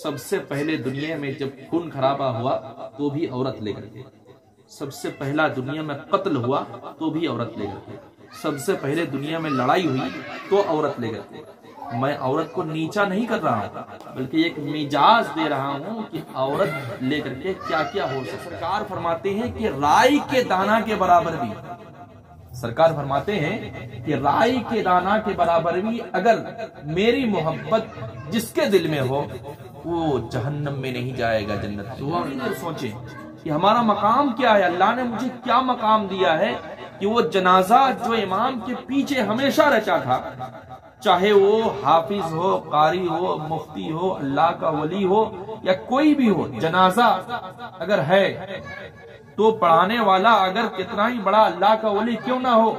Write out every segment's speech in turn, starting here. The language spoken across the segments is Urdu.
سب سے پہلے دنیا میں جب خون خرابہ ہوا تو بھی عورت لے کر کے، سب سے پہلا دنیا میں قتل ہوا تو بھی عورت لے کر کے، سب سے پہلے دنیا میں لڑائی ہوئی تو عورت لے کر کے۔ میں عورت کو نیچا نہیں کر رہا ہوں، بلکہ ایک مجاز دے رہا ہوں کہ عورت لے کر کے کیا کیا ہو سکتا ہے۔ سرکار فرماتے ہیں کہ رائی کے دانہ کے برابر بھی، سرکار فرماتے ہیں کہ رائی کے دانہ کے برابر بھی اگر میری محبت جس کے دل میں ہو وہ جہنم میں نہیں جائے گا، جنت میں۔ سوچیں کہ ہمارا مقام کیا ہے، اللہ نے مجھے کیا مقام دیا ہے کہ وہ جنازہ جو امام کے پیچھے ہمیشہ رچا تھا، چاہے وہ حافظ ہو، قاری ہو، مفتی ہو، اللہ کا ولی ہو یا کوئی بھی ہو، جنازہ اگر ہے تو پڑھانے والا اگر کتنا ہی بڑا اللہ کا ولی کیوں نہ ہو،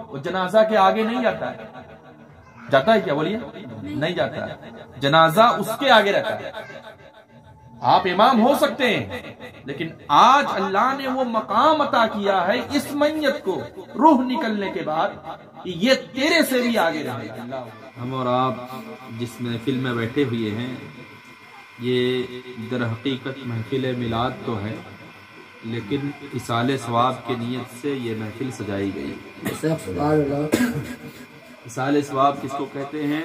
وہ جنازہ کے آگے نہیں جاتا ہے۔ جاتا ہے کیا بولیے؟ نہیں جاتا ہے، جنازہ اس کے آگے رہتا ہے۔ آپ امام ہو سکتے ہیں، لیکن آج اللہ نے وہ مقام عطا کیا ہے اس میت کو روح نکلنے کے بعد کہ یہ تیرے سے بھی آگے رہے گا۔ ہم اور آپ جس محفل میں بیٹھے ہوئے ہیں، یہ در حقیقت محفل میلاد تو ہے، لیکن اصال ثواب کی نیت سے یہ محفل سجائی گئی۔ اصال ثواب کس کو کہتے ہیں؟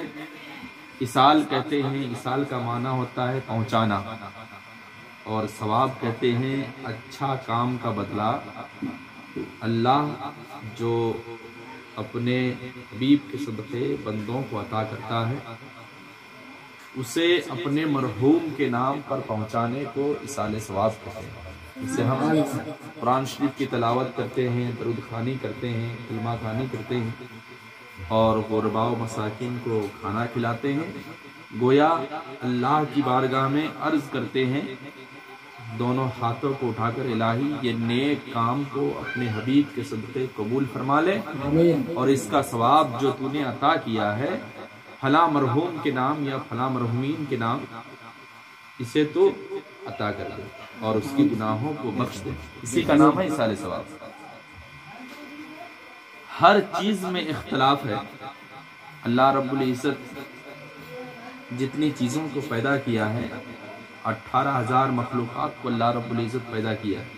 اصال کہتے ہیں، اصال کا معنی ہوتا ہے پہنچانا، اور ثواب کہتے ہیں اچھا کام کا بدلہ۔ اللہ جو اپنے حبیب کے صدقے بندوں کو عطا کرتا ہے، اسے اپنے مرحوم کے نام پر پہنچانے کو اصال ثواب کہتے ہیں۔ اسے ہم قرآن شریف کی تلاوت کرتے ہیں، درود خوانی کرتے ہیں، کلمہ خوانی کرتے ہیں، اور غرباء و مساکین کو کھانا کھلاتے ہیں، گویا اللہ کی بارگاہ میں عرض کرتے ہیں، دونوں ہاتھوں کو اٹھا کر الہی یہ نیک کام کو اپنے حبیب کے صدقے قبول فرما لے، اور اس کا ثواب جو تو نے عطا کیا ہے فلاں مرحوم کے نام یا فلاں مرحومین کے نام، اسے تو عطا کر دے اور اس کی گناہوں کو بخش دے۔ اسی کا نام ہے اصال ثواب۔ ہر چیز میں اختلاف ہے۔ اللہ رب العزت جتنی چیزوں کو پیدا کیا ہے، 18,000 مخلوقات کو اللہ رب العزت پیدا کیا ہے،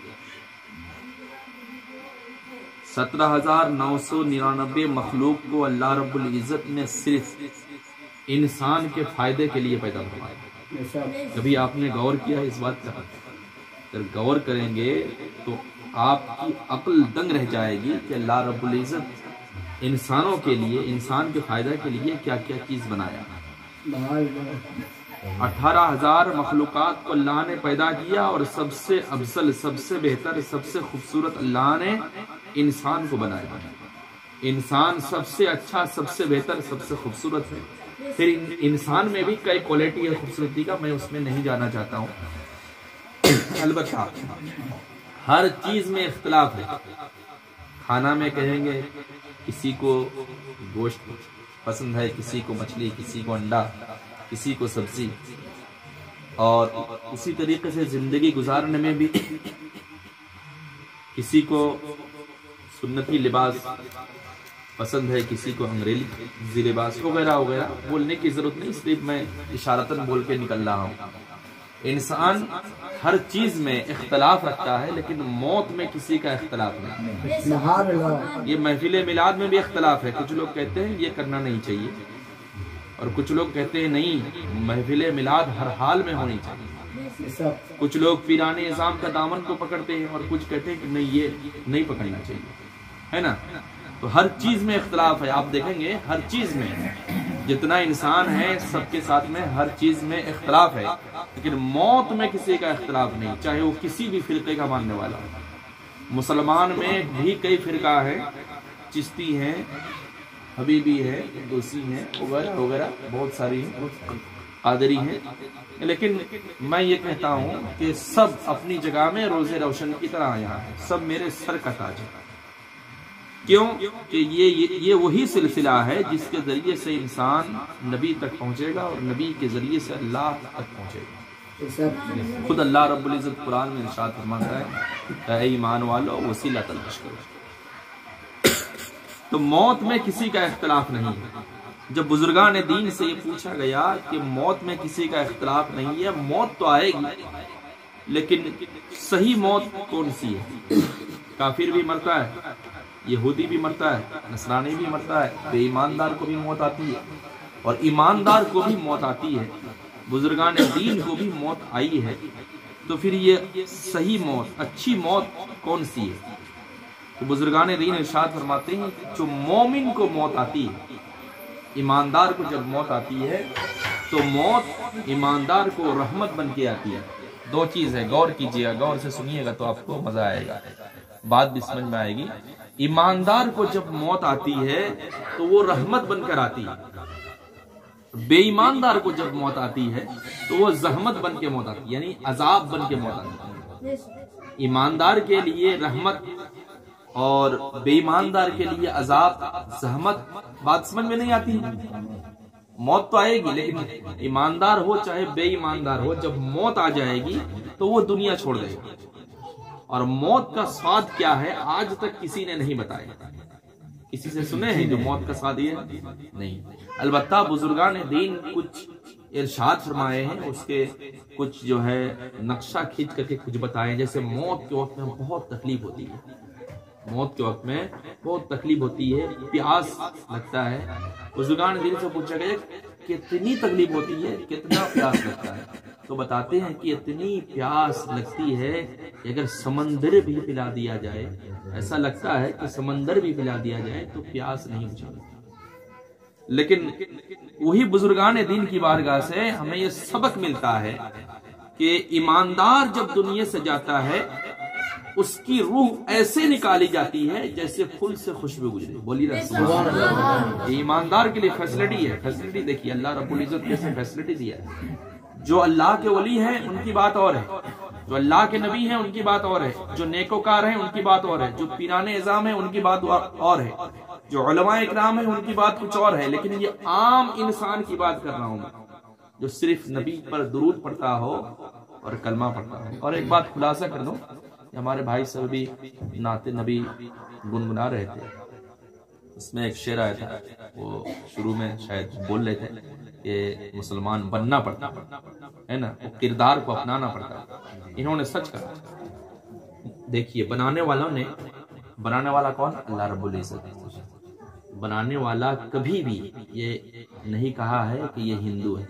17,999 مخلوق کو اللہ رب العزت نے صرف انسان کے فائدے کے لیے پیدا فرمایا۔ کبھی آپ نے غور کیا ہے اس بات کا؟ اگر غور کریں گے تو آپ کی عقل دنگ رہ جائے گی کہ اللہ رب العزت انسانوں کے لیے، انسان کے فائدہ کے لیے کیا کیا چیز بنایا۔ 18,000 مخلوقات کو اللہ نے پیدا کیا، اور سب سے افضل، سب سے بہتر، سب سے خوبصورت اللہ نے انسان کو بنایا۔ انسان سب سے اچھا، سب سے بہتر، سب سے خوبصورت ہے۔ پھر انسان میں بھی کئی کوالٹی ہے خوبصورتی کا، میں اس میں نہیں جانا چاہتا ہوں۔ البتہ ہر چیز میں اختلاف ہے۔ کھانا میں کہیں گے کسی کو گوشت پسند ہے، کسی کو مچھلی، کسی کو انڈا، کسی کو سبزی، اور اسی طریقے سے زندگی گزارنے میں بھی کسی کو سنتی لباس پسند ہے، کسی کو انگریزی لباس وغیرہ وغیرہ۔ بولنے کی ضرورت نہیں، صرف میں اشارتاً بول کے نکل رہا ہوں۔ انسان ہر چیز میں اختلاف رکھتا ہے، لیکن موت میں کسی کا اختلاف نہیں۔ یہ محفل میلاد میں بھی اختلاف ہے۔ کچھ لوگ کہتے ہیں یہ کرنا نہیں چاہیے، اور کچھ لوگ کہتے ہیں نہیں، محفل میلاد ہر حال میں ہونی چاہیے۔ کچھ لوگ پیرانے نظام کا دامن کو پکڑتے ہیں، اور کچھ کہتے ہیں کہ نہیں، یہ نہیں پکڑنا چاہیے، ہے نا۔ تو ہر چیز میں اختلاف ہے۔ آپ دیکھیں گے ہر چیز میں جتنا انسان ہے سب کے ساتھ میں ہر چیز میں اختلاف ہے، لیکن موت میں کسی کا اختلاف نہیں، چاہے وہ کسی بھی فرقے کا ماننے والا ہو۔ مسلمان میں بھی کئی فرقہ ہیں، چشتی ہیں، حبیبی ہے، دوسی ہیں، وغیرہ وغیرہ بہت ساری ہیں، قادری ہیں، لیکن میں یہ کہتا ہوں کہ سب اپنی جگہ میں روز روشن کی طرح یہاں ہیں، سب میرے سر کا تاج ہے۔ کیوں کہ یہ وہی سلسلہ ہے جس کے ذریعے سے انسان نبی تک پہنچے گا، اور نبی کے ذریعے سے اللہ تک پہنچے گا۔ خود اللہ رب العزت قرآن میں ارشاد فرماتا ہے، اے ایمان والو وسیلہ تلاش کرو۔ تو موت میں کسی کا اختلاف نہیں ہے، جب بزرگان دین سے یہ پوچھا گیا کہ موت میں کسی کا اختلاف نہیں ہے، موت تو آئے گی، لیکن صحیح موت کون سی ہے؟ کافر بھی مرتا ہے، یہودی بھی مرتا ہے، نصرانی بھی مرتا ہے، بے ایماندار کو بھی موت آتی ہے، اور ایماندار کو بھی موت آتی ہے، بزرگان دین کو بھی موت آئی ہے، تو پھر یہ صحیح موت، اچھی موت کون سی ہے؟ تو بزرگان دین ارشاد فرماتے ہیں جو مومن کو موت آتی ہے، ایماندار کو جب موت آتی ہے تو موت ایماندار کو رحمت بن کے آتی ہے۔ دو چیز ہے، غور کیجیے گا، غور سے سنیے گا تو آپ کو مزہ آئے گا، بات بھی سمجھ میں آئے گی۔ ایماندار کو جب موت آتی ہے تو وہ رحمت بن کر آتی ہے، بے ایماندار کو جب موت آتی ہے تو وہ زحمت بن کے موت آتی ہے، یعنی عذاب بن کے موت آتی ہے۔ ایماندار کے لیے رحمت اور بے ایماندار کے لیے عذاب، زحمت، بات سمجھ میں نہیں آتی؟ موت تو آئے گی، لیکن ایماندار ہو چاہے بے ایماندار ہو، جب موت آ جائے گی تو وہ دنیا چھوڑ دے گا۔ اور موت کا سواد کیا ہے آج تک کسی نے نہیں بتایا۔ کسی سے سنے ہیں جو موت کا سواد یہ نہیں؟ البتہ بزرگان دین کچھ ارشاد فرمائے ہیں، اس کے کچھ جو ہے نقشہ کھینچ کر کے کچھ بتائے، جیسے موت کے وقت میں بہت تکلیف ہوتی ہے، موت کے وقت میں بہت تکلیف ہوتی ہے، پیاس لگتا ہے۔ بزرگان دین سے پوچھا گیا کتنی تکلیف ہوتی ہے، کتنا پیاس لگتا ہے؟ تو بتاتے ہیں کہ اتنی پیاس لگتی ہے کہ اگر سمندر بھی پلا دیا جائے، ایسا لگتا ہے کہ سمندر بھی پلا دیا جائے تو پیاس نہیں بجھے۔ لیکن وہی بزرگان دین کی بارگاہ سے ہمیں یہ سبق ملتا ہے کہ ایماندار جب دنیا سے جاتا ہے اس کی روح ایسے نکالی جاتی ہے جیسے پھول سے خوشبو گزرے۔ بولی رسول اللہ۔ یہ ایماندار کے لیے فیسلٹی ہے، فیسلٹی دیکھیے اللہ رب العزت کیسے فیسلٹی دیا ہے۔ جو اللہ کے ولی ہیں ان کی بات اور ہے، جو اللہ کے نبی ہیں ان کی بات اور ہے، جو نیکوکار ہیں ان کی بات اور ہے، جو پیران اعظام ہیں ان کی بات اور ہے، جو علماء اکرام ہیں ان کی بات کچھ اور ہے، لیکن یہ عام انسان کی بات کر رہا ہوں میں، جو صرف نبی پر درود پڑھتا ہو اور کلمہ پڑھتا ہو۔ اور ایک بات خلاصہ کر دوں، ہمارے بھائی سب بھی نعت نبی گنگنا رہے تھے، اس میں ایک شعر آیا تھا، وہ شروع میں شاید بول رہے تھے کہ مسلمان بننا پڑتا ہے نا، وہ کردار کو اپنانا پڑتا ہے۔ انہوں نے سچ کہا۔ دیکھیے بنانے والا کون؟ اللہ رب العزت۔ بنانے والا کبھی بھی یہ نہیں کہا ہے کہ یہ ہندو ہے،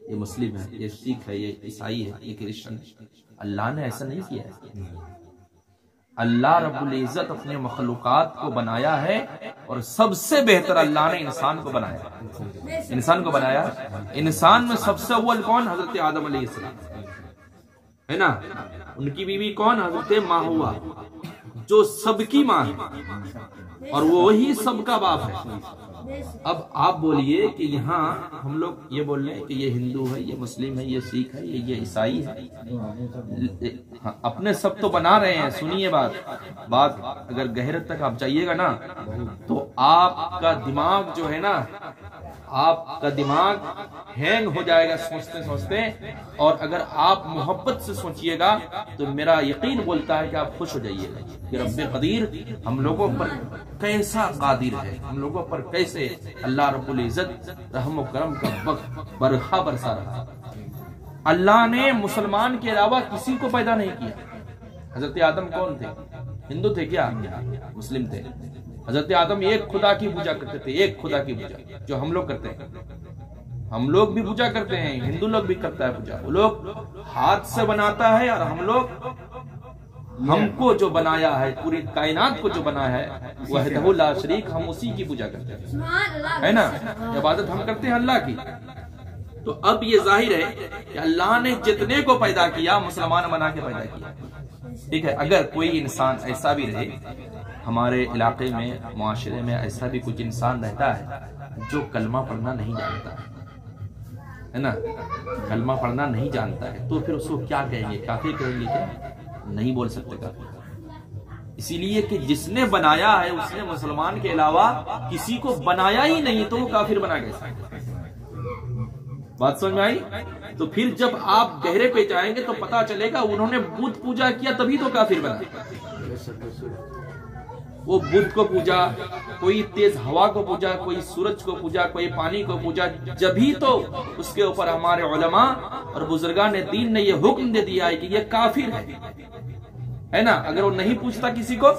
یہ مسلم ہے، یہ سکھ ہے، یہ عیسائی ہے، یہ کرسچن ہے۔ اللہ نے ایسا نہیں کیا ہے۔ اللہ رب العزت اپنے مخلوقات کو بنایا ہے، اور سب سے بہتر اللہ نے انسان کو بنایا۔ انسان کو بنایا، انسان میں سب سے اول کون؟ حضرت آدم علیہ السلام ہے نا۔ ان کی بیوی کون؟ حضرت ماں ہوا، جو سب کی ماں ہے اور وہی سب کا باپ ہے۔ اب آپ بولیے کہ یہاں ہم لوگ یہ بول رہے ہیں کہ یہ ہندو ہے، یہ مسلم ہے، یہ سکھ ہے، یہ عیسائی ہے، اپنے سب تو بنا رہے ہیں۔ سنیے بات اگر گہرت تک آپ جائیے گا نا تو آپ کا دماغ جو ہے نا، آپ کا دماغ ہینگ ہو جائے گا سوچتے سوچتے، اور اگر آپ محبت سے سوچئے گا تو میرا یقین بولتا ہے کہ آپ خوش ہو جائیے گا کہ رب قدیر ہم لوگوں پر کیسا قادر ہے، ہم لوگوں پر کیسے اللہ رب العزت رحم و کرم کا برکھا برسا رہا۔ اللہ نے مسلمان کے علاوہ کسی کو پیدا نہیں کیا۔ حضرت آدم کون تھے؟ ہندو تھے کیا؟ مسلم تھے۔ حضرت آدم ایک خدا کی پوجا کرتے تھے، ایک خدا کی پوجا جو ہم لوگ کرتے ہیں۔ ہم لوگ بھی پوجا کرتے ہیں، ہندو لوگ بھی کرتا ہے پوجا، وہ لوگ ہاتھ سے بناتا ہے، اور ہم کو جو بنایا ہے، پوری کائنات کو جو بنایا ہے وحدہ لا شریک، ہم اسی کی پوجا کرتے ہیں، ہے نا۔ عبادت ہم کرتے ہیں اللہ کی۔ تو اب یہ ظاہر ہے کہ اللہ نے جتنے کو پیدا کیا مسلمان بنا کے پیدا کیا، ٹھیک ہے۔ اگر کوئی انسان ایسا بھی رہے، ہمارے علاقے میں، معاشرے میں ایسا بھی کچھ انسان رہتا ہے جو کلمہ پڑھنا نہیں جانتا ہے نا، کلمہ پڑھنا نہیں جانتا ہے، تو پھر اس کو کیا کہیں گے؟ کافر کہیں گے کیا؟ نہیں بول سکتے کافر، اسی لیے کہ جس نے بنایا ہے اس نے مسلمان کے علاوہ کسی کو بنایا ہی نہیں، تو وہ کافر بنا کیسے؟ بات سمجھ میں آئی؟ تو پھر جب آپ گہرے پہ جائیں گے تو پتا چلے گا انہوں نے بت پوجا کیا تبھی تو کافر بنا۔ وہ بدھ کو پوجا، کوئی تیز ہوا کو پوجا، کوئی سورج کو پوجا، کوئی پانی کو پوجا، جبھی تو اس کے اوپر ہمارے علماء اور بزرگان دین نے یہ حکم دے دیا ہے کہ یہ کافر ہے نا۔ اگر وہ نہیں پوچھتا کسی کو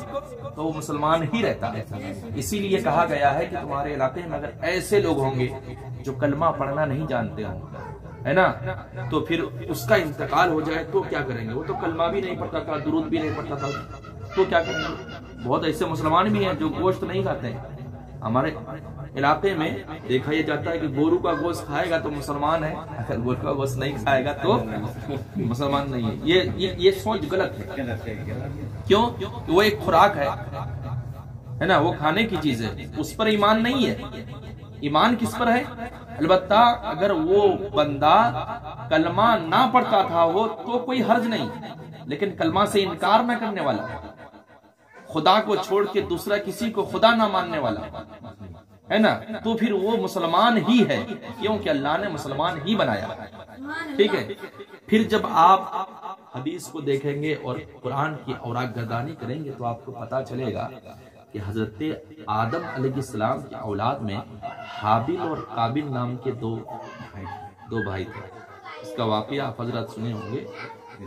تو وہ مسلمان ہی رہتا ہے۔ اسی لیے کہا گیا ہے کہ تمہارے علاقے میں اگر ایسے لوگ ہوں گے جو کلمہ پڑھنا نہیں جانتے ہوں، ہے نا، تو پھر اس کا انتقال ہو جائے تو کیا کریں گے؟ وہ تو کلمہ بھی نہیں پڑھتا تھا، درود بھی نہیں پڑھتا تھا، تو کیا کریں گے؟ بہت ایسے مسلمان بھی ہیں جو گوشت نہیں کھاتے ہیں۔ ہمارے علاقے میں دیکھا یہ جاتا ہے کہ گورو کا گوشت کھائے گا تو مسلمان ہے، اگر گورو کا گوشت نہیں کھائے گا تو مسلمان نہیں ہے۔ یہ سوچ غلط ہے۔ کیوں؟ وہ ایک خوراک ہے نا، وہ کھانے کی چیز ہے، اس پر ایمان نہیں ہے۔ ایمان کس پر ہے؟ البتہ اگر وہ بندہ کلمہ نہ پڑھتا تھا وہ تو کوئی حرج نہیں، لیکن کلمہ سے انکار نہ کرنے والا، خدا کو چھوڑ کے دوسرا کسی کو خدا نہ ماننے والا، ہے نا، تو پھر وہ مسلمان ہی ہے، کیونکہ اللہ نے مسلمان ہی بنایا۔ ٹھیک ہے، پھر جب آپ حدیث کو دیکھیں گے اور قرآن کی اوراق گردانی کریں گے تو آپ کو پتا چلے گا کہ حضرت آدم علیہ السلام کی اولاد میں حابل اور قابل نام کے دو بھائی تھے۔ اس کا واقعہ آپ حضرات سنے ہوں گے۔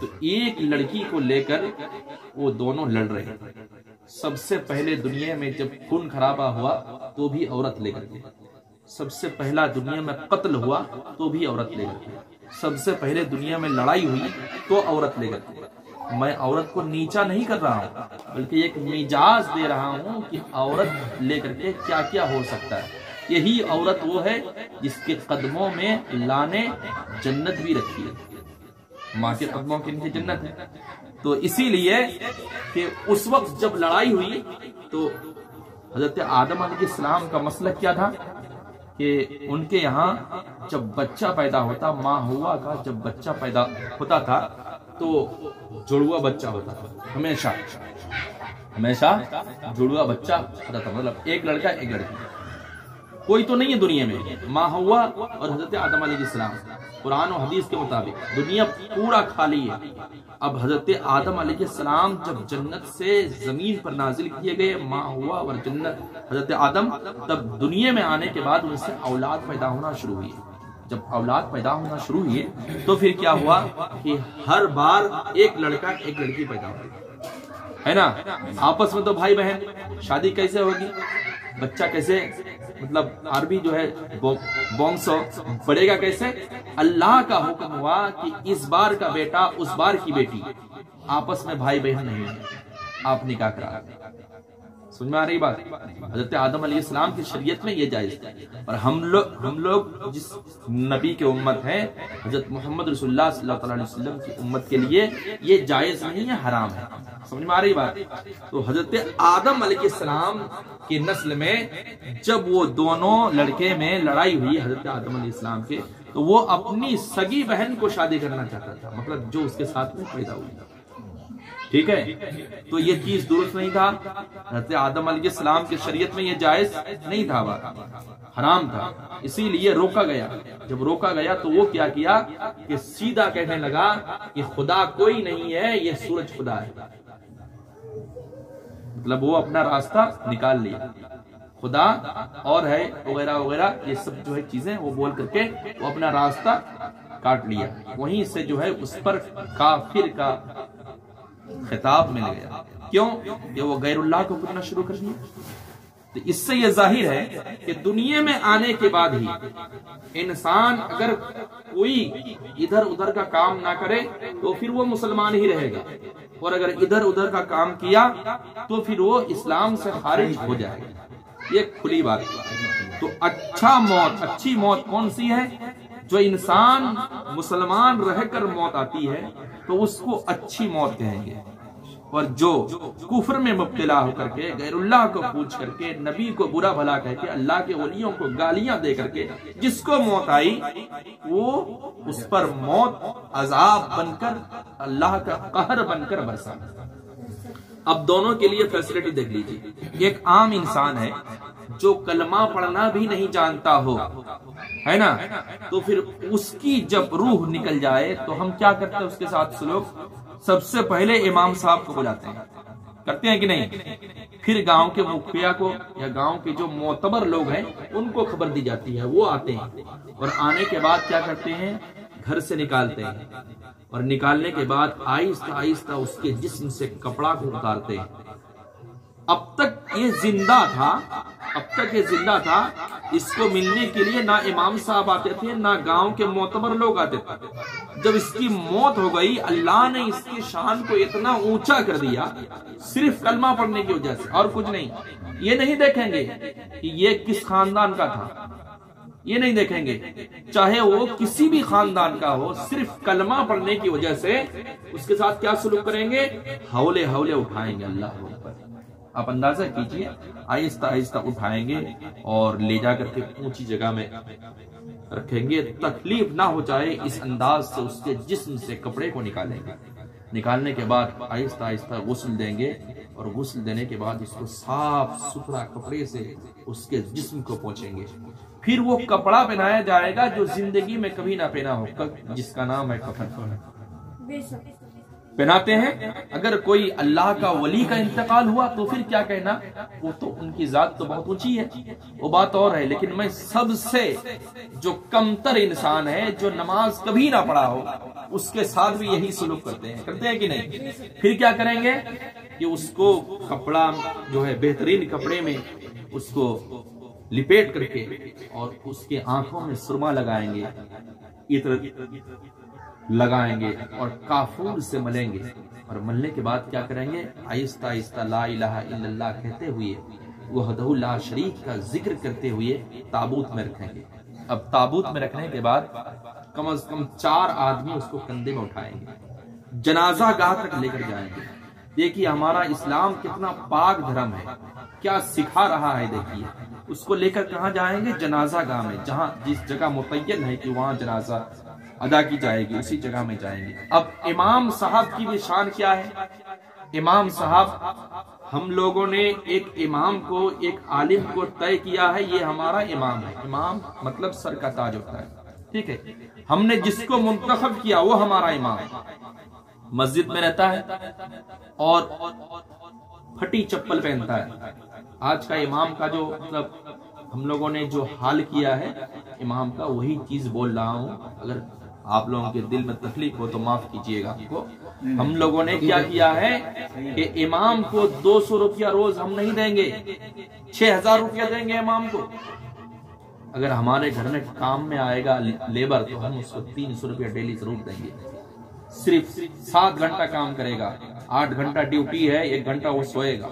تو ایک لڑکی کو لے کر وہ دونوں لڑ رہے تھے۔ سب سے پہلے دنیا میں جب خون خرابہ ہوا تو بھی عورت لے کر کے، سب سے پہلا دنیا میں قتل ہوا تو بھی عورت لے کر کے، سب سے پہلے دنیا میں لڑائی ہوئی تو عورت لے کر کے۔ میں عورت کو نیچا نہیں کر رہا ہوں، بلکہ ایک مجاز دے رہا ہوں کہ عورت لے کر کے کیا کیا ہو سکتا ہے۔ یہی عورت وہ ہے جس کے قدموں میں اللہ نے جنت بھی رکھی ہے، ماں کے قدموں کے نیچے جنت ہے۔ تو اسی لیے کہ اس وقت جب لڑائی ہوئی تو حضرت آدم علیہ السلام کا مسئلہ کیا تھا کہ ان کے یہاں جب بچہ پیدا ہوتا، ماں ہوا کا جب بچہ پیدا ہوتا تھا تو جڑوا بچہ ہوتا تھا، ہمیشہ جڑوا بچہ ہوتا تھا، مطلب ایک لڑکا ایک لڑکی، کوئی تو نہیں ہے دنیا میں، ماں ہوا اور حضرت آدم علیہ السلام۔ قرآن و حدیث کے مطابق دنیا پورا خالی ہے۔ اب حضرت آدم علیہ السلام جب جنت سے زمین پر نازل کیے گئے، ماں ہوا اور جنت حضرت آدم، تب دنیا میں آنے کے بعد ان سے اولاد پیدا ہونا شروع ہوئی۔ جب اولاد پیدا ہونا شروع ہوئی تو پھر کیا ہوا کہ ہر بار ایک لڑکا ایک لڑکی پیدا ہوئی، ہے نا۔ آپس میں تو بھائی بہن، شادی کیسے ہوگی؟ بچہ کیسے، مطلب عربی جو ہے بونسو بڑھے گا کیسے؟ اللہ کا حکم ہوا کہ اس بار کا بیٹا اس بار کی بیٹی، آپس میں بھائی بہن نہیں ہے، آپ نکاح کرا۔ سمجھ میں آ رہی بات؟ حضرت آدم علیہ السلام کی شریعت میں یہ جائز ہے، اور ہم لوگ جس نبی کے امت ہیں، حضرت محمد رسول اللہ صلی اللہ علیہ وسلم کی امت کے لیے یہ جائز نہیں ہے، حرام ہے۔ سمجھ میں آ رہی بات؟ تو حضرت آدم علیہ السلام کی نسل میں جب وہ دونوں لڑکے میں لڑائی ہوئی حضرت آدم علیہ السلام کے، تو وہ اپنی سگی بہن کو شادی کرنا چاہتا تھا، مطلب جو اس کے ساتھ میں پیدا ہوئی۔ ٹھیک ہے، تو یہ چیز درست نہیں تھا، حضرت آدم علیہ السلام کی شریعت میں یہ جائز نہیں تھا، حرام تھا، اسی لیے روکا گیا۔ جب روکا گیا تو وہ کیا کیا کہ سیدھا کہنے لگا کہ خدا کوئی نہیں ہے، یہ سورج خدا ہے، مطلب وہ اپنا راستہ نکال لیا، خدا اور ہے وغیرہ وغیرہ، یہ سب جو ہے چیزیں وہ بول کر کے وہ اپنا راستہ کاٹ لیا۔ وہیں سے جو ہے اس پر کافر کا خطاب مل گیا۔ کیوں؟ کہ وہ غیر اللہ کو پوجنا شروع کر دیا۔ تو اس سے یہ ظاہر ہے کہ دنیا میں آنے کے بعد ہی انسان اگر کوئی ادھر ادھر کا کام نہ کرے تو پھر وہ مسلمان ہی رہے گا، اور اگر ادھر ادھر کا کام کیا تو پھر وہ اسلام سے خارج ہو جائے گا۔ یہ کھلی بات ہے۔ تو اچھی موت کون سی ہے؟ جو انسان مسلمان رہ کر موت آتی ہے تو اس کو اچھی موت کہیں گے، اور جو کفر میں مبتلا ہو کر کے غیر اللہ کو پوچھ کر کے نبی کو برا بھلا کہہ کے اللہ کے ولیوں کو گالیاں دے کر کے جس کو موت آئی وہ اس پر موت عذاب بن کر اللہ کا قہر بن کر برسا۔ اب دونوں کے لیے فیسلٹی دیکھ لیجیے۔ ایک عام انسان ہے جو کلمہ پڑھنا بھی نہیں جانتا ہو، ہے نا، تو پھر اس کی جب روح نکل جائے تو ہم کیا کرتے ہیں اس کے ساتھ سلوک؟ سب سے پہلے امام صاحب کو بلاتے ہیں، کرتے ہیں کہ نہیں؟ پھر گاؤں کے مکھیا کو یا گاؤں کے جو معتبر لوگ ہیں ان کو خبر دی جاتی ہے، وہ آتے ہیں اور آنے کے بعد کیا کرتے ہیں، گھر سے نکالتے ہیں اور نکالنے کے بعد آہستہ آہستہ اس کے جسم سے کپڑا کو اتارتے ہیں۔ اب تک یہ زندہ تھا، اس کو ملنے کے لیے نہ امام صاحب آتے تھے نہ گاؤں کے معتبر لوگ آتے تھے۔ جب اس کی موت ہو گئی، اللہ نے اس کی شان کو اتنا اونچا کر دیا صرف کلمہ پڑھنے کی وجہ سے، اور کچھ نہیں۔ یہ نہیں دیکھیں گے کہ یہ کس خاندان کا تھا، یہ نہیں دیکھیں گے، چاہے وہ کسی بھی خاندان کا ہو، صرف کلمہ پڑھنے کی وجہ سے اس کے ساتھ کیا سلوک کریں گے، ہولے ہولے اٹھائیں گے۔ اللہ اکبر، آپ اندازہ کیجئے، آہستہ آہستہ اٹھائیں گے اور لے جا کر کے اونچی جگہ میں رکھیں گے، تکلیف نہ ہو جائے اس انداز سے اس کے جسم سے کپڑے کو نکالیں گے۔ نکالنے کے بعد آہستہ آہستہ غسل دیں گے اور غسل دینے کے بعد اس کو صاف ستھرا کپڑے سے اس کے جسم کو پوچھیں گے۔ پھر وہ کپڑا پہنایا جائے گا جو زندگی میں کبھی نہ پہنا ہو، جس کا نام ہے کفن، پہناتے ہیں۔ اگر کوئی اللہ کا ولی کا انتقال ہوا تو پھر کیا کہنا، وہ تو ان کی ذات تو بہت اونچی ہے، وہ بات اور ہے، لیکن میں سب سے جو کمتر انسان ہے، جو نماز کبھی نہ پڑھا ہو، اس کے ساتھ بھی یہی سلوک کرتے ہیں کہ نہیں؟ پھر کیا کریں گے کہ اس کو کپڑا جو ہے بہترین کپڑے میں اس کو لپیٹ کر کے اور اس کے آنکھوں میں سرما لگائیں گے، عطر لگائیں گے اور کافور سے ملیں گے، اور ملنے کے بعد کیا کریں گے، آہستہ آہستہ لا الہ الا اللہ کہتے ہوئے، وحدہ لا شریک کا ذکر کرتے ہوئے تابوت میں رکھیں گے۔ اب تابوت میں رکھنے کے بعد کم از کم 4 آدمی اس کو کندھے میں اٹھائیں گے، جنازہ گاہ تک لے کر جائیں گے۔ دیکھیے ہمارا اسلام کتنا پاک دھرم ہے، کیا سکھا رہا ہے، دیکھیے اس کو لے کر کہاں جائیں گے، جنازہ گاہ میں، جہاں جس جگہ متعین ہے کہ وہاں جنازہ ادا کی جائے گی، اسی جگہ میں جائیں گے۔ اب امام صاحب کی بھی شان کیا ہے، امام صاحب، ہم لوگوں نے ایک امام کو، ایک عالم کو طے کیا ہے، یہ ہمارا امام ہے۔ امام مطلب سر کا تاج ہوتا ہے، ٹھیک ہے، ہم نے جس کو منتخب کیا وہ ہمارا امام ہے۔ مسجد میں رہتا ہے اور پھٹی چپل پہنتا ہے۔ آج کا امام کا جو مطلب ہم لوگوں نے جو حال کیا ہے امام کا، وہی چیز بول رہا ہوں، اگر آپ لوگوں کے دل میں تکلیف ہو تو معاف کیجئے گا کو۔ ہم لوگوں نے کیا کیا ہے کہ امام کو 200 روپیہ روز ہم نہیں دیں گے، 6000 روپیہ دیں گے امام کو۔ اگر ہمارے گھر میں کام میں آئے گا لیبر تو ہم اس کو 300 روپیہ ڈیلی ضرور دیں گے۔ صرف 7 گھنٹہ کام کرے گا، 8 گھنٹہ ڈیوٹی ہے، 1 گھنٹہ وہ سوئے گا،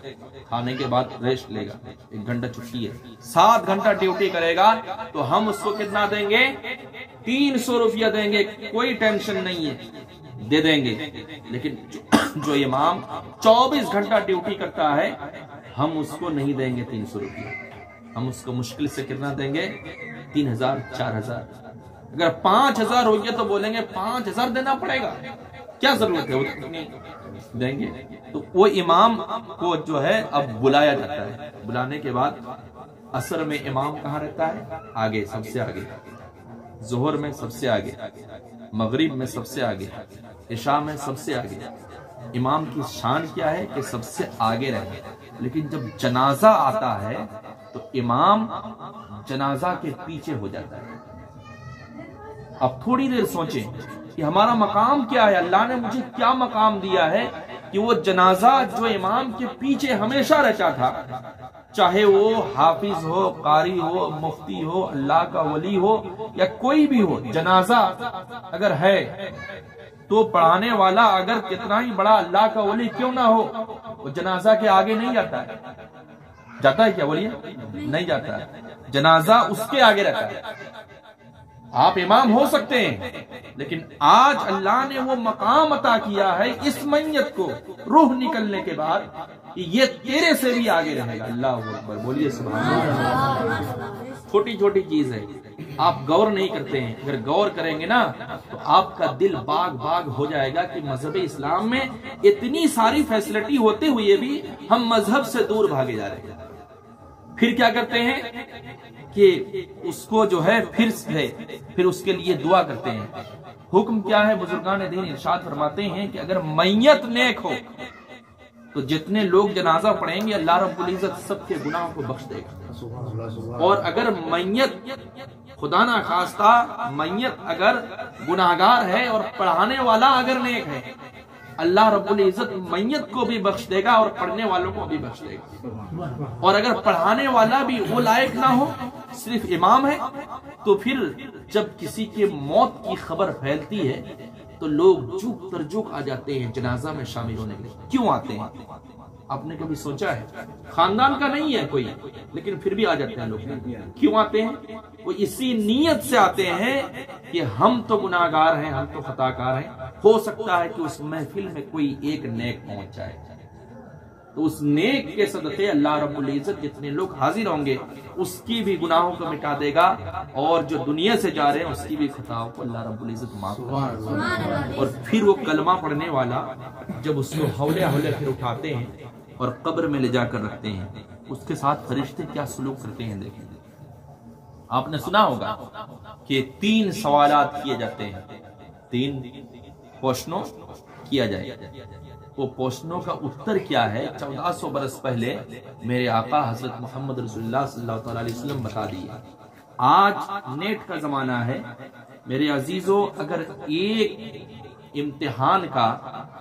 کھانے کے بعد ریسٹ لے گا، 1 گھنٹہ چھٹی ہے، 7 گھنٹہ ڈیوٹی کرے گا تو ہم اس کو کتنا دیں گے، 300 روپیہ دیں گے، کوئی ٹینشن نہیں ہے، دے دیں گے۔ لیکن جو امام 24 گھنٹہ ڈیوٹی کرتا ہے ہم اس کو نہیں دیں گے 300 روپیہ، ہم اس کو مشکل سے کتنا دیں گے، 3000 4000۔ اگر 5000 ہوگی تو بولیں گے 5000 دینا پڑے گا، کیا ضرورت ہے، وہ دیں گے۔ تو وہ امام کو جو ہے اب بلایا جاتا ہے، بلانے کے بعد عصر میں امام کہاں رہتا ہے، آگے، سب سے آگے، ظہر میں سب سے آگے، مغرب میں سب سے آگے، عشاء میں سب سے آگے۔ امام کی شان کیا ہے کہ سب سے آگے رہے، لیکن جب جنازہ آتا ہے تو امام جنازہ کے پیچھے ہو جاتا ہے۔ اب تھوڑی دیر سوچیں کہ ہمارا مقام کیا ہے، اللہ نے مجھے کیا مقام دیا ہے کہ وہ جنازہ جو امام کے پیچھے ہمیشہ رہتا تھا، چاہے وہ حافظ ہو، قاری ہو، مفتی ہو، اللہ کا ولی ہو یا کوئی بھی ہو، جنازہ اگر ہے تو پڑھانے والا اگر کتنا ہی بڑا اللہ کا ولی کیوں نہ ہو، وہ جنازہ کے آگے نہیں جاتا ہے، جاتا ہے کیا بولیے، نہیں جاتا ہے، جنازہ اس کے آگے رہتا ہے۔ آپ امام ہو سکتے ہیں لیکن آج اللہ نے وہ مقام عطا کیا ہے اس میت کو روح نکلنے کے بعد کہ یہ تیرے سے بھی آگے رہے گا۔ اللہ اکبر، بولیے سبحان اللہ۔ چھوٹی چھوٹی چیز ہے، آپ غور نہیں کرتے ہیں، اگر غور کریں گے نا تو آپ کا دل باغ باغ ہو جائے گا کہ مذہب اسلام میں اتنی ساری فیسلٹی ہوتے ہوئے بھی ہم مذہب سے دور بھاگے جا رہے ہیں۔ پھر کیا کرتے ہیں کہ اس کو جو ہے پھر اس کے لیے دعا کرتے ہیں۔ حکم کیا ہے، بزرگان دین ارشاد فرماتے ہیں کہ اگر میت نیک ہو تو جتنے لوگ جنازہ پڑھیں گے اللہ رب العزت سب کے گناہوں کو بخش دے گا. اور اگر میت خدا نہ خواستہ میت اگر گناہگار ہے اور پڑھانے والا اگر نیک ہے, اللہ رب العزت میت کو بھی بخش دے گا اور پڑھنے والوں کو بھی بخش دے گا. اور اگر پڑھانے والا بھی وہ لائق نہ ہو, صرف امام ہے, تو پھر جب کسی کے موت کی خبر پھیلتی ہے تو لوگ جھوک تر جھوک آ جاتے ہیں جنازہ میں شامل ہونے کے لیے. کیوں آتے ہیں؟ آپ نے کبھی سوچا ہے؟ خاندان کا نہیں ہے کوئی, لیکن پھر بھی آ جاتے ہیں لوگ. کیوں آتے ہیں؟ وہ اسی نیت سے آتے ہیں کہ ہم تو گناہگار ہیں, ہم تو خطا کار ہیں, ہو سکتا ہے کہ اس محفل میں کوئی ایک نیک پہنچ جائے. تو اس نیک کے صدقے اللہ رب العزت جتنے لوگ حاضر ہوں گے اس کی بھی گناہوں کو مٹا دے گا, اور جو دنیا سے جا رہے ہیں اس کی بھی خطاؤں کو اللہ رب العزت معاف کرے گا. اور پھر وہ کلمہ پڑھنے والا جب اس کو ہولے ہولے پھر اٹھاتے ہیں اور قبر میں لے جا کر رکھتے ہیں, اس کے ساتھ فرشتے کیا سلوک کرتے ہیں دیکھیں. آپ نے سنا ہوگا کہ 3 سوالات کیے جاتے ہیں, 3 کوشچنوں کیا جائے. وہ کوشچنوں کا اتر کیا ہے 1400 برس پہلے میرے آقا حضرت محمد رسول اللہ صلی اللہ تعالی علیہ وسلم بتا دیے. آج نیٹ کا زمانہ ہے میرے عزیزو, اگر ایک امتحان کا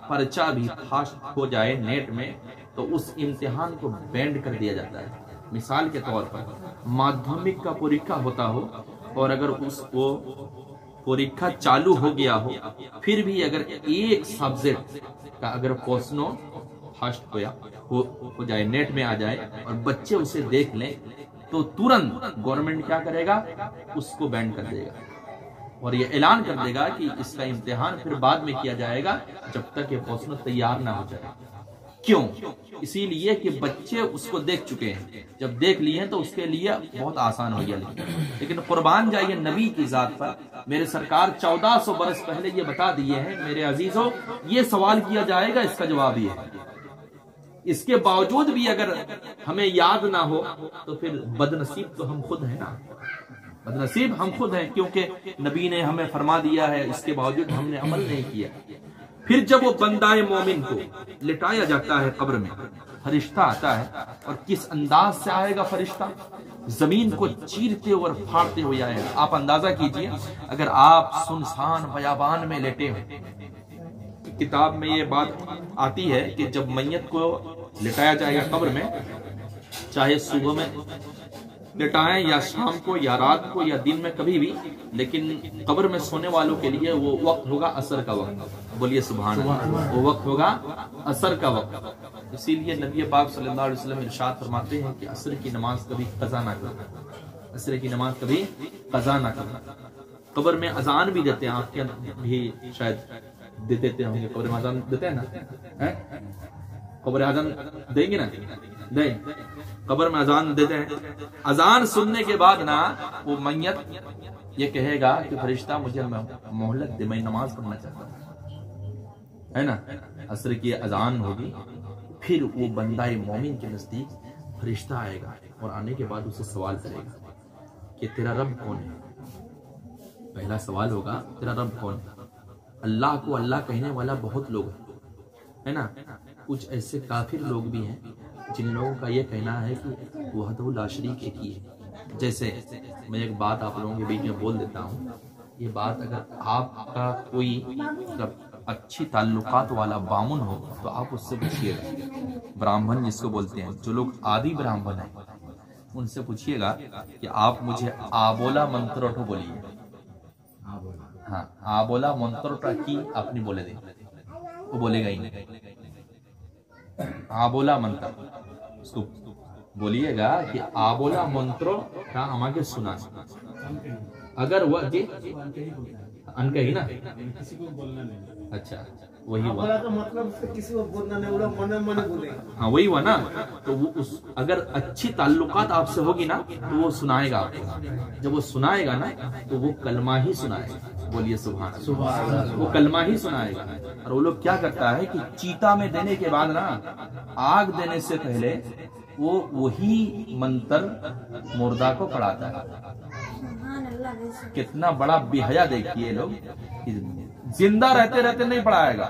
پرچہ بھی فاش ہو جائے نیٹ میں تو اس امتحان کو بینڈ کر دیا جاتا ہے. مثال کے طور پر مادھمک کا پوریکھا ہوتا ہو, اور اگر اس کو پوریکھا چالو ہو گیا ہو, پھر بھی اگر ایک سبجیکٹ کا اگر کوشچنوں فاسٹ ہو جائے, نیٹ میں آ جائے اور بچے اسے دیکھ لیں, تو ترنت گورنمنٹ کیا کرے گا, اس کو بین کر دے گا اور یہ اعلان کر دے گا کہ اس کا امتحان پھر بعد میں کیا جائے گا جب تک یہ کوشچن تیار نہ ہو جائے. کیوں؟ اسی لیے کہ بچے اس کو دیکھ چکے ہیں, جب دیکھ لیے ہیں تو اس کے لیے بہت آسان ہو گیا. لیکن قربان جائیے نبی کی ذات پر, میرے سرکار 1400 برس پہلے یہ بتا دیے ہیں میرے عزیزوں, یہ سوال کیا جائے گا, اس کا جواب یہ ہے. اس کے باوجود بھی اگر ہمیں یاد نہ ہو تو پھر بد نصیب تو ہم خود ہیں نا, بد نصیب ہم خود ہیں, کیونکہ نبی نے ہمیں فرما دیا ہے, اس کے باوجود ہم نے عمل نہیں کیا. پھر جب وہ بندہ مومن کو لٹایا جاتا ہے قبر میں, فرشتہ آتا ہے, اور کس انداز سے آئے گا فرشتہ, زمین کو چیرتے اور پھاڑتے ہوئے آئے گا. آپ اندازہ کیجئے اگر آپ سنسان بیابان میں لیٹے ہو, کتاب میں یہ بات آتی ہے کہ جب میت کو لٹایا جائے گا قبر میں, چاہے صبح میں لٹائیں یا شام کو یا رات کو یا دن میں کبھی بھی, لیکن قبر میں سونے والوں کے لیے وہ وقت ہوگا عصر کا وقت. بولیے سبحان اللہ, وہ وقت ہوگا عصر کا وقت. اسی لیے نبی پاک صلی اللہ علیہ وسلم ارشاد فرماتے ہیں کہ عصر کی نماز کبھی قضا نہ کرنا, عصر کی نماز کبھی قضا نہ کرنا. قبر میں اذان بھی دیتے ہیں, آپ کے بھی شاید دیتے ہوں گے, قبر میں اذان دیتے ہیں نا, قبر اذان دیں گے نا, دیں, قبر میں اذان دیتے ہیں. اذان سننے کے بعد نا وہ میت یہ کہے گا کہ فرشتہ مجھے مہلت دے, میں نماز پڑھنا چاہتا ہوں, ہے نا. عصر کی اذان ہوگی, پھر وہ بندہ مومن کے نزدیک فرشتہ آئے گا, اور آنے کے بعد اسے سوال کرے گا کہ تیرا رب کون ہے. پہلا سوال ہوگا تیرا رب کون ہے. اللہ کو اللہ کہنے والا بہت لوگ ہیں, ہے نا. کچھ ایسے کافر لوگ بھی ہیں جن لوگوں کا یہ کہنا ہے کہ وحدہ لا شریک ایک ہی ہے. جیسے میں ایک بات آپ لوگوں کے بیچ میں بول دیتا ہوں, یہ بات اگر آپ کا کوئی اچھی تعلقات والا بامن ہو تو آپ اس سے پوچھیے گا, براہمن جس کو بولتے ہیں, جو لوگ آدی براہمن ہیں ان سے پوچھیے گا کہ آپ مجھے آبولا منتروٹو بولیے. ہاں, آبولا منتروٹا کی آپ نہیں بولے دیں, وہ بولے گا ہی نہیں. آبولا منتر اس کو بولیے گا کہ آبولا منترو کا ہم آگے سنا. اگر وہ ان کا ہی نا, اچھا وہی ہوا, ہاں وہی ہوا نا. تو وہ اگر اچھی تعلقات آپ سے ہوگی نا تو وہ سنائے گا آپ کو. جب وہ سنائے گا نا تو وہ کلمہ ہی سنائے گا. بولیے سبحان اللہ, وہ کلمہ ہی سنائے گا. اور وہ لوگ کیا کرتا ہے کہ چیتا میں دینے کے بعد نا, آگ دینے سے پہلے وہ وہی منتر مردہ کو پڑھاتا ہے. کتنا بڑا بے حیا دیکھیے لوگ, زندہ رہتے رہتے نہیں پڑھائے گا,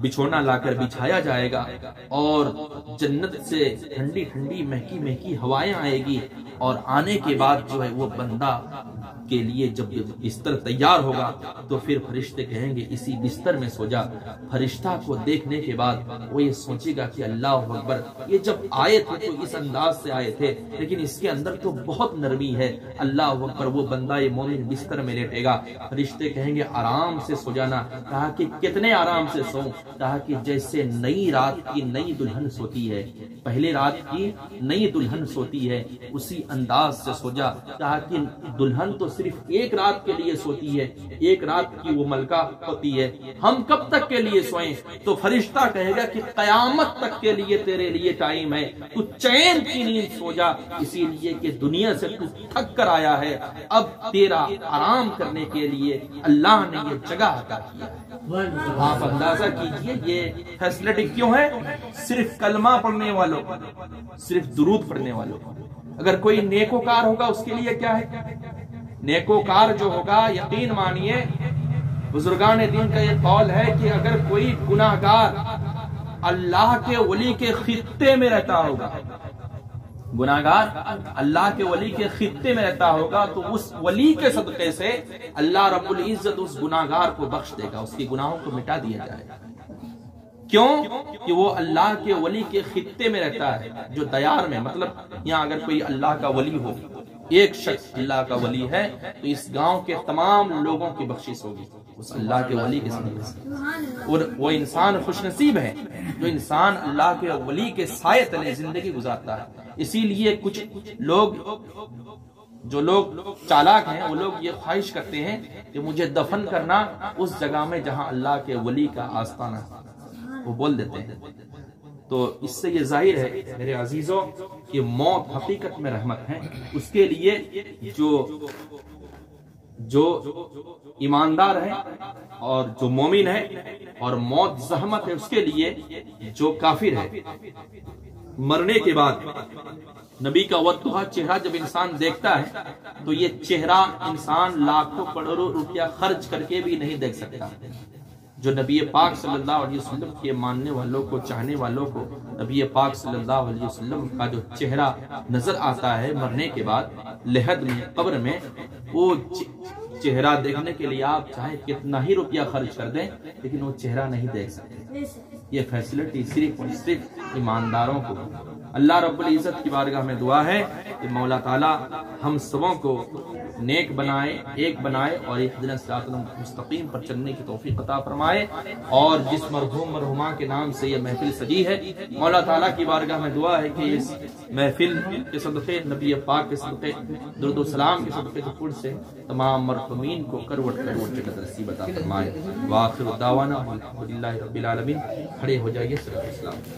بچھونا لا کر بچھایا جائے گا اور جنت سے ٹھنڈی ٹھنڈی مہکی مہکی ہوائیں آئے گی، اور آنے کے بعد جو ہے وہ بندہ کے لیے جب بستر تیار ہوگا تو پھر فرشتے کہیں گے اسی بستر میں سو جا۔ فرشتہ کو دیکھنے کے بعد وہ یہ سوچے گا کہ اللہ اکبر، یہ جب آئے تھے تو اس انداز سے آئے تھے، لیکن اس کے اندر تو بہت نرمی ہے، اللہ اکبر۔ وہ بندہ یہ مومن بستر میں لیٹے گا، فرشتے کہیں گے آرام سے سو جانا۔ کہا کہ کتنے آرام سے سوؤں؟ کہا کہ جیسے نئی رات کی نئی دلہن سوتی ہے، پہلے رات کی نئی دلہن سوتی ہے، اسی انداز سے سو جا۔ کہا کہ دلہن تو صرف ایک رات کے لیے سوتی ہے، ایک رات کی وہ ملکہ ہوتی ہے، ہم کب تک کے لیے سوئیں؟ تو فرشتہ کہے گا کہ قیامت تک کے لیے تیرے لیے ٹائم ہے، تو چین کی نیند سو جا، اسی لیے کہ دنیا سے تو تھک کر آیا ہے، اب تیرا آرام کرنے کے لیے اللہ نے یہ جگہ عطا کیا ہے۔ آپ اندازہ کیجئے یہ فیسلٹی کیوں ہے؟ صرف کلمہ پڑھنے والوں کو، صرف درود پڑھنے والوں کو۔ اگر کوئی نیکوکار ہوگا اس کے لیے کیا ہے؟ نیکوکار جو ہوگا، یقین مانیے بزرگان دین کا یہ قول ہے کہ اگر کوئی گناہگار اللہ کے ولی کے خطے میں رہتا ہوگا، گناہگار اللہ کے ولی کے خطے میں رہتا ہوگا، تو اس ولی کے صدقے سے اللہ رب العزت اس گناہگار کو بخش دے گا، اس کے گناہوں کو مٹا دیا جائے گا۔ کیوں؟ کہ وہ اللہ کے ولی کے خطے میں رہتا ہے، جو دیار میں، مطلب یہاں اگر کوئی اللہ کا ولی ہو، ایک شخص اللہ کا ولی ہے تو اس گاؤں کے تمام لوگوں کی بخشش ہوگی اس اللہ کے ولی کے ساتھ۔ اور وہ انسان خوش نصیب ہے جو انسان اللہ کے ولی کے سائے تلے زندگی گزارتا ہے۔ اسی لیے کچھ لوگ، جو لوگ چالاک ہیں، وہ لوگ یہ خواہش کرتے ہیں کہ مجھے دفن کرنا اس جگہ میں جہاں اللہ کے ولی کا آستانہ ہے، وہ بول دیتے ہیں۔ تو اس سے یہ ظاہر ہے میرے عزیزوں کہ موت حقیقت میں رحمت ہے اس کے لیے جو ایماندار ہے اور جو مومن ہے، اور موت زحمت ہے اس کے لیے جو کافر ہے۔ مرنے کے بعد نبی کا وضوح چہرہ جب انسان دیکھتا ہے تو یہ چہرہ انسان لاکھوں کروڑوں روپیہ خرچ کر کے بھی نہیں دیکھ سکتا۔ جو نبی پاک صلی اللہ علیہ وسلم کے ماننے والوں کو، چاہنے والوں کو نبی پاک صلی اللہ علیہ وسلم کا جو چہرہ نظر آتا ہے مرنے کے بعد لحد میں، قبر میں، وہ چہرہ دیکھنے کے لیے آپ چاہے کتنا ہی روپیہ خرچ کر دیں لیکن وہ چہرہ نہیں دیکھ سکتے۔ یہ فیسلٹی صرف اور صرف ایمانداروں کو۔ اللہ رب العزت کی بارگاہ میں دعا ہے کہ مولا تعالی ہم سبوں کو نیک بنائے، ایک بنائے، اور ایک اہدنا الصراط المستقیم پر چلنے کی توفیق عطا فرمائے۔ اور جس مرحوم مرحومہ کے نام سے یہ محفل سجی ہے، مولا تعالیٰ کی بارگاہ میں دعا ہے کہ اس محفل کے صدقے، نبی پاک کے صدقے، درود و سلام کے صدقے کے پھول سے تمام مرحومین کو کروڑ کروڑ جنت نصیب عطا فرمائے۔ وآخر دعوانا الحمدللہ رب العالمین۔ کھڑے ہو جائیے، صلی اللہ علیہ وسلم۔